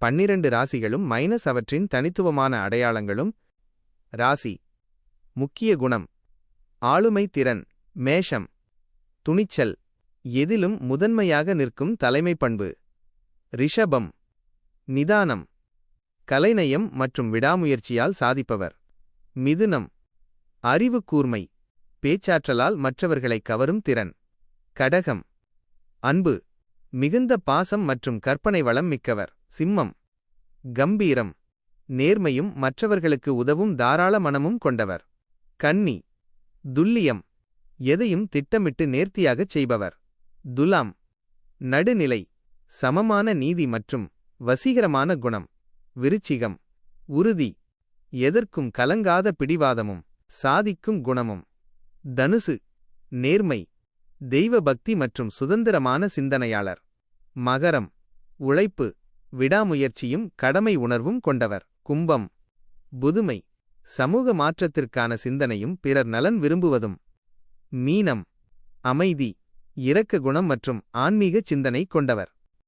12 ராசிகளும் minus அவற்றின் தனித்துவமான அடையாளங்களும். ராசி. முக்கிய குணம். ஆளுமை திறன். மேஷம். துணிச்சல். எதிலும் முதன்மையாக நிற்கும் தலைமை பண்பு. ரிஷபம். நிதானம். கலைநயம் மற்றும் விடாமுயற்சியால் சாதிப்பவர். மிதுனம். அறிவு கூர்மை. பேச்சாற்றலால் மற்றவர்களை கவரும் திறன். கடகம். அன்பு. மிகுந்த பாசம் மற்றும் கற்பனை வளம் மிக்கவர். சிம்மம். கம்பீரம். நேர்மையும் மற்றவர்களுக்கு உதவும் தாராள மனமும் கொண்டவர். கன்னி. துல்லியம். எதையும் திட்டமிட்டு நேர்த்தியாகச் செய்பவர். துலாம். நடுநிலை. சமமான நீதி மற்றும் வசீகரமான குணம். விருச்சிகம். உறுதி. எதற்கும் கலங்காத பிடிவாதமும் சாதிக்கும் குணமும். தனுசு. நேர்மை. தெய்வ பக்தி மற்றும் சுதந்திரமான சிந்தனையாளர். மகரம். உழைப்பு. விடாமுயற்சியும் கடமை உணர்வும் கொண்டவர். கும்பம். புதுமை. சமூக மாற்றத்திற்கான சிந்தனையும் பிறர் நலன் விரும்புவதும். மீனம். அமைதி. இரக்க குணம் மற்றும் ஆன்மீக சிந்தனை கொண்டவர்.